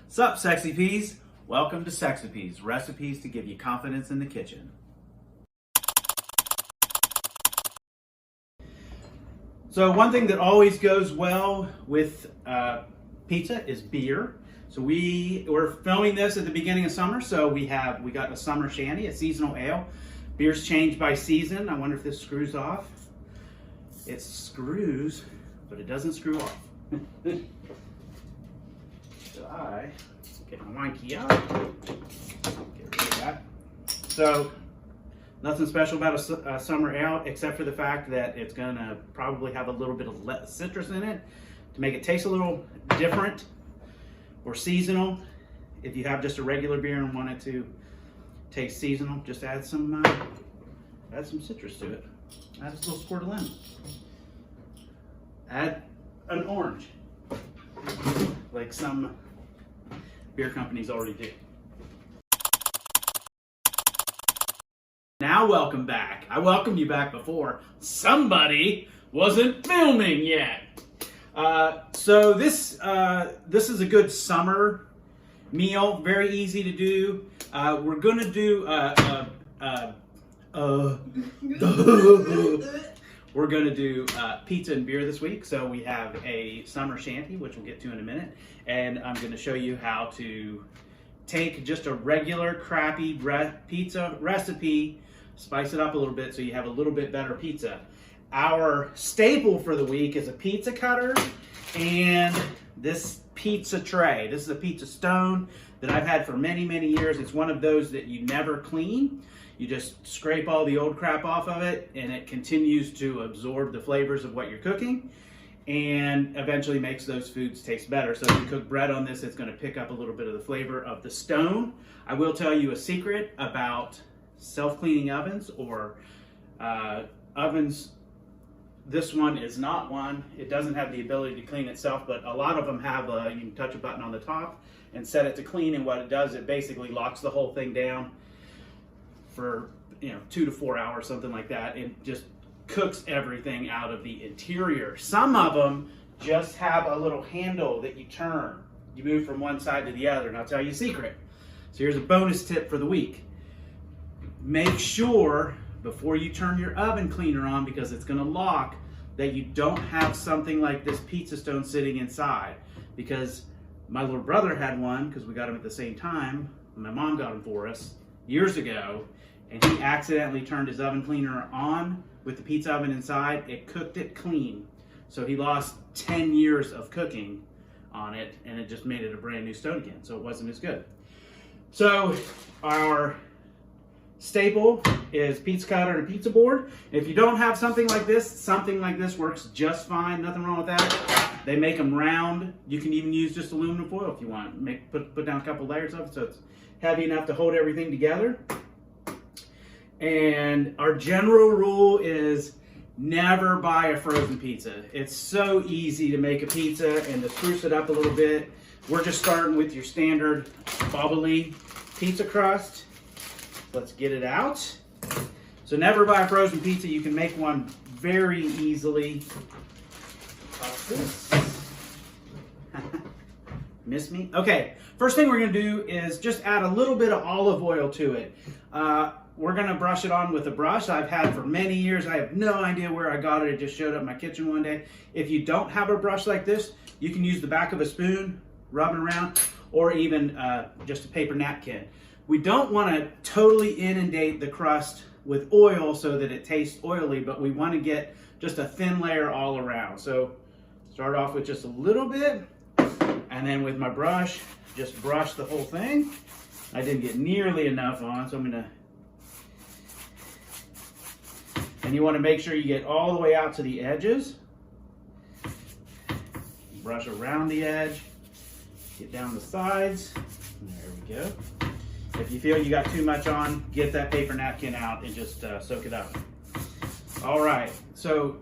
Sup, Sexy Peas? Welcome to Sexy Peas, recipes to give you confidence in the kitchen. So one thing that always goes well with pizza is beer. So we're filming this at the beginning of summer, so we got a summer shandy, a seasonal ale. Beers change by season. I wonder if this screws off. It screws, but it doesn't screw off. So I get my wine key out, get rid of that. So nothing special about a summer ale except for the fact that it's gonna probably have a little bit of citrus in it to make it taste a little different or seasonal. If you have just a regular beer and want it to taste seasonal, just add some citrus to it. Add a little squirt of lemon. Add an orange, like some beer companies already do. Now welcome back. I welcomed you back before. Somebody wasn't filming yet. So this is a good summer meal. Very easy to do. We're gonna do we're gonna do pizza and beer this week. So we have a summer shanty, which we'll get to in a minute, and I'm gonna show you how to take just a regular crappy pizza recipe, spice it up a little bit so you have a little bit better pizza. Our staple for the week is a pizza cutter and this pizza tray. This is a pizza stone that I've had for many, many years. It's one of those that you never clean. You just scrape all the old crap off of it and it continues to absorb the flavors of what you're cooking and eventually makes those foods taste better. So if you cook bread on this, it's gonna pick up a little bit of the flavor of the stone. I will tell you a secret about self-cleaning ovens or ovens. This one is not one. It doesn't have the ability to clean itself, but a lot of them have you can touch a button on the top and set it to clean, and what it does, it basically locks the whole thing down for 2 to 4 hours, something like that, and just cooks everything out of the interior. Some of them just have a little handle that you turn. You move from one side to the other, and I'll tell you a secret. So here's a bonus tip for the week. Make sure before you turn your oven cleaner on, because it's gonna lock, that you don't have something like this pizza stone sitting inside. Because my little brother had one, because we got him at the same time. My mom got him for us years ago, and he accidentally turned his oven cleaner on with the pizza oven inside. It cooked it clean. So he lost 10 years of cooking on it, and it just made it a brand new stone again. So it wasn't as good. So our staple is pizza cutter and a pizza board. If you don't have something like this works just fine. Nothing wrong with that. They make them round. You can even use just aluminum foil if you want. Put down a couple layers of it so it's heavy enough to hold everything together. And our general rule is never buy a frozen pizza. It's so easy to make a pizza, and to spruce it up a little bit, we're just starting with your standard bubbly pizza crust. Let's get it out. So never buy a frozen pizza. You can make one very easily. Miss me? Okay, first thing we're gonna do is just add a little bit of olive oil to it. We're gonna brush it on with a brush I've had for many years. I have no idea where I got it. It just showed up in my kitchen one day. If you don't have a brush like this, you can use the back of a spoon, rubbing around, or even just a paper napkin. We don't wanna totally inundate the crust with oil so that it tastes oily, but we wanna get just a thin layer all around. So start off with just a little bit, and then with my brush, just brush the whole thing. I didn't get nearly enough on, so I'm gonna, and you wanna make sure you get all the way out to the edges. Brush around the edge, get down the sides, there we go. If you feel you got too much on, get that paper napkin out and just soak it up. All right, so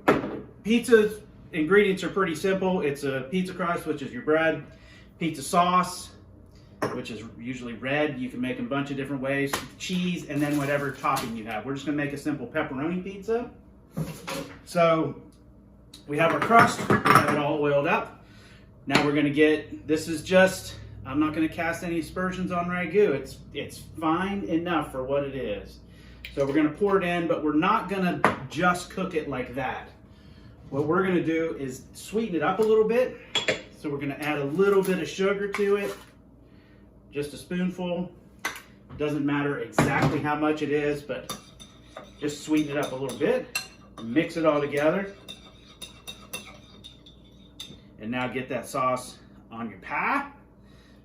pizza ingredients are pretty simple. It's a pizza crust, which is your bread, pizza sauce, which is usually red. You can make them a bunch of different ways, cheese, and then whatever topping you have. We're just gonna make a simple pepperoni pizza. So we have our crust, we have it all oiled up. Now we're gonna get, this is just I'm not going to cast any aspersions on ragu. It's fine enough for what it is. So we're going to pour it in, but we're not going to just cook it like that. What we're going to do is sweeten it up a little bit. So we're going to add a little bit of sugar to it, just a spoonful. Doesn't matter exactly how much it is, but just sweeten it up a little bit. Mix it all together. And now get that sauce on your pie.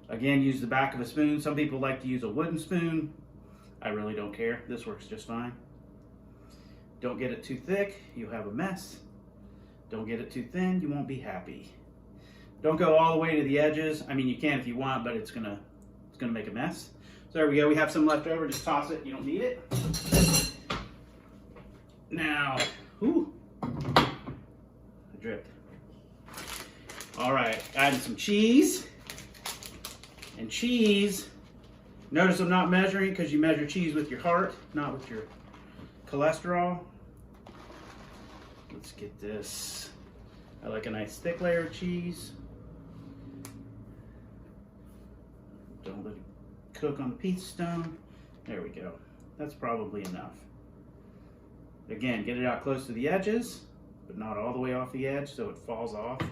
Again, use the back of a spoon. Some people like to use a wooden spoon. I really don't care. This works just fine. Don't get it too thick, you'll have a mess. Don't get it too thin, you won't be happy. Don't go all the way to the edges. I mean, you can if you want, but it's gonna make a mess. So there we go. We have some left over. Just toss it. You don't need it. Now, ooh, it dripped. All right, adding some cheese. And cheese, notice I'm not measuring because you measure cheese with your heart, not with your cholesterol. Let's get this. I like a nice thick layer of cheese. Don't let it cook on the pizza stone. There we go. That's probably enough. Again, get it out close to the edges, but not all the way off the edge so it falls off.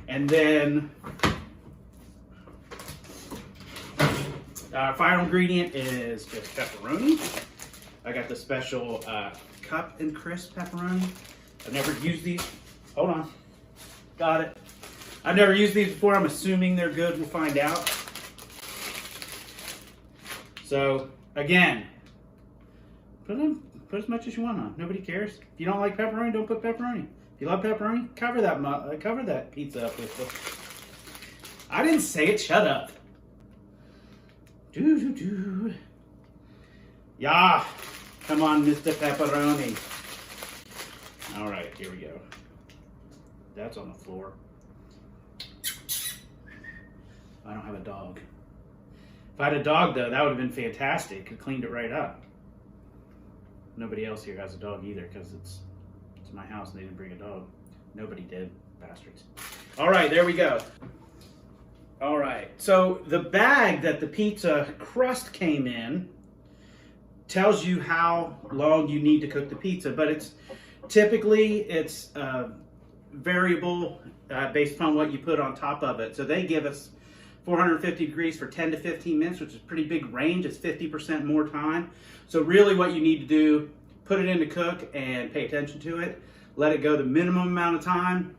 And then our final ingredient is just pepperoni. I got the special cup and crisp pepperoni. I've never used these. Hold on. Got it. I've never used these before. I'm assuming they're good. We'll find out. So, again, put as much as you want on. Nobody cares. If you don't like pepperoni, don't put pepperoni. If you love pepperoni, cover that pizza up with it. I didn't say it. Shut up. Yeah, come on, Mr. Pepperoni. All right, here we go. That's on the floor. I don't have a dog. If I had a dog, though, that would have been fantastic. Could cleaned it right up. Nobody else here has a dog either because it's my house and they didn't bring a dog. Nobody did, bastards. All right, there we go. All right, so the bag that the pizza crust came in tells you how long you need to cook the pizza, but it's typically variable based upon what you put on top of it. So they give us 450 degrees for 10 to 15 minutes, which is a pretty big range. It's 50% more time. So really what you need to do, put it in to cook and pay attention to it. Let it go the minimum amount of time,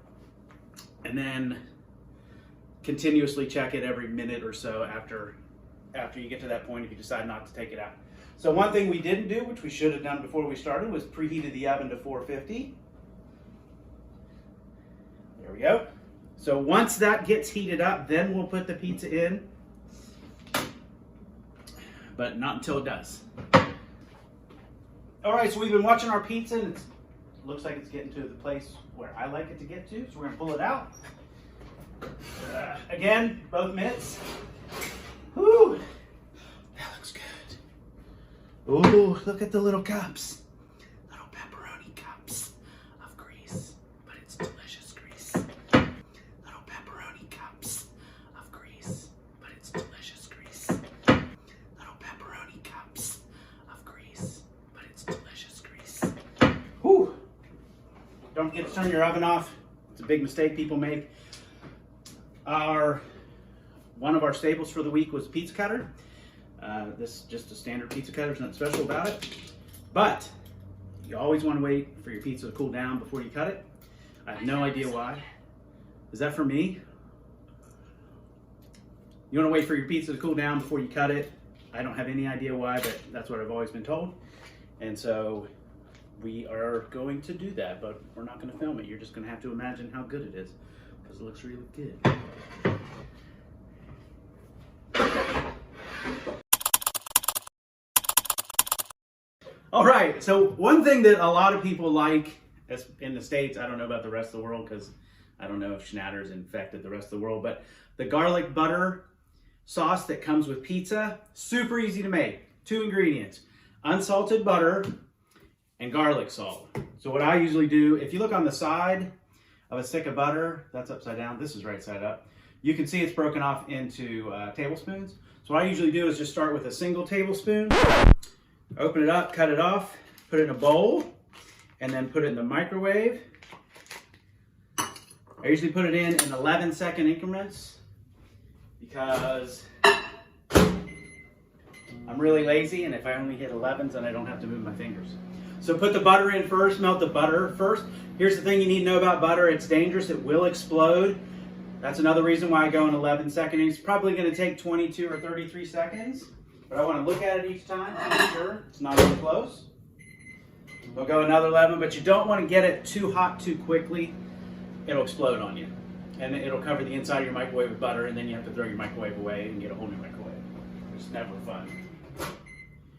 and then continuously check it every minute or so after you get to that point if you decide not to take it out. So one thing we didn't do, which we should have done before we started, was preheated the oven to 450. There we go. So once that gets heated up, then we'll put the pizza in, but not until it does. All right, so we've been watching our pizza, and it looks like it's getting to the place where I like it to get to, so we're gonna pull it out. Again, both mitts. Whew, that looks good. Ooh, look at the little cups. Little pepperoni cups of grease, but it's delicious grease. Little pepperoni cups of grease, but it's delicious grease. Little pepperoni cups of grease, but it's delicious grease. Whew. Don't forget to turn your oven off. It's a big mistake people make. One of our staples for the week was a pizza cutter. This is just a standard pizza cutter, there's nothing special about it. But you always want to wait for your pizza to cool down before you cut it. I have no idea why. Is that for me? You want to wait for your pizza to cool down before you cut it. I don't have any idea why, but that's what I've always been told. And so we are going to do that, but we're not going to film it. You're just going to have to imagine how good it is because it looks really good. All right, so one thing that a lot of people like in the States, I don't know about the rest of the world because I don't know if Schnatter's infected the rest of the world, but the garlic butter sauce that comes with pizza, super easy to make. 2 ingredients, unsalted butter and garlic salt. So what I usually do, if you look on the side of a stick of butter, that's upside down, this is right side up. You can see it's broken off into tablespoons. So what I usually do is just start with a single tablespoon, open it up, cut it off, put it in a bowl, and then put it in the microwave. I usually put it in 11-second increments because I'm really lazy, and if I only hit 11s, then I don't have to move my fingers. So put the butter in first, melt the butter first. Here's the thing you need to know about butter. It's dangerous, it will explode. That's another reason why I go in 11-second. It's probably gonna take 22 or 33 seconds, but I wanna look at it each time to make sure it's not even close. We'll go another 11, but you don't wanna get it too hot too quickly. It'll explode on you. And it'll cover the inside of your microwave with butter, and then you have to throw your microwave away and get a whole new microwave. It's never fun.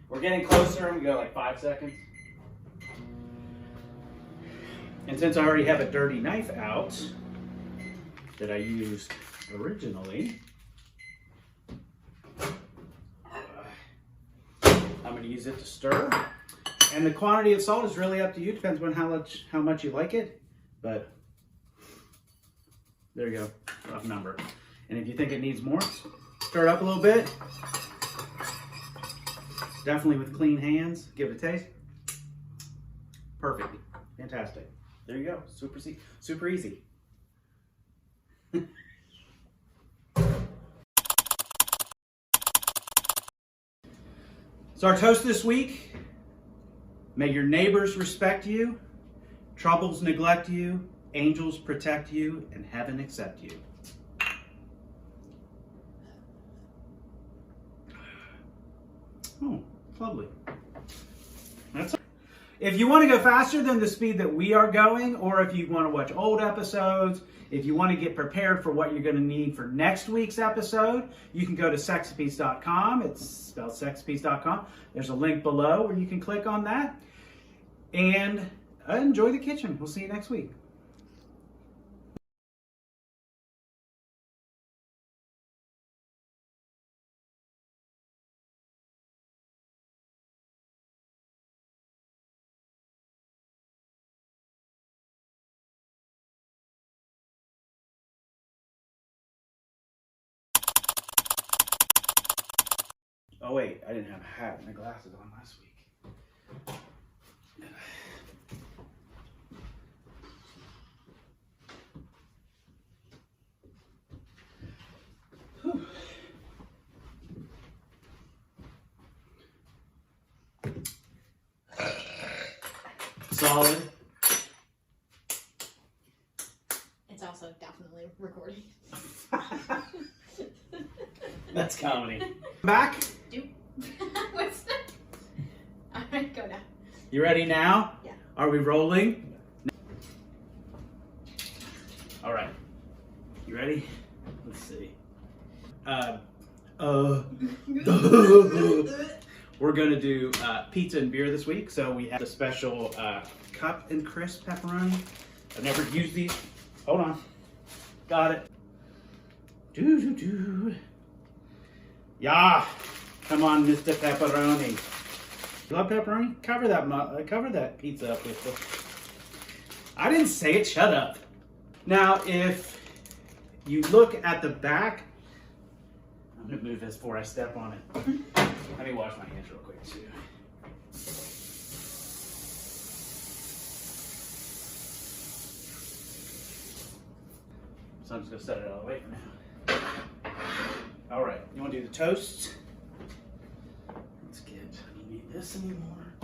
We're getting closer. I'm gonna go like 5 seconds. And since I already have a dirty knife out that I used originally, I'm gonna use it to stir. And the quantity of salt is really up to you. Depends on how much you like it, but there you go, rough number. And if you think it needs more, stir it up a little bit. Definitely with clean hands. Give it a taste. Perfect. Fantastic. There you go. Super easy. So our toast this week: may your neighbors respect you, troubles neglect you, angels protect you, and heaven accept you. Oh, lovely. That's. If you want to go faster than the speed that we are going, or if you want to watch old episodes, if you want to get prepared for what you're going to need for next week's episode, you can go to sexapiece.com. It's spelled sexapiece.com. There's a link below where you can click on that. And enjoy the kitchen. We'll see you next week. Oh wait, I didn't have a hat and my glasses on last week. Whew. Solid. It's also definitely recording. That's comedy. Back. What's that? All right, go now. You ready now? Yeah. Are we rolling? All right. You ready? Let's see. We're gonna do pizza and beer this week, so we have a special cup and crisp pepperoni. I've never used these. Hold on. Got it. Yeah. Come on, Mr. Pepperoni. You love pepperoni? Cover that pizza up with it. I didn't say it. Shut up. Now, if you look at the back, I'm gonna move this before I step on it. Let me wash my hands real quick too. So I'm just gonna set it all the way for now. All right, you wanna do the toast? Let's get, I don't need this anymore.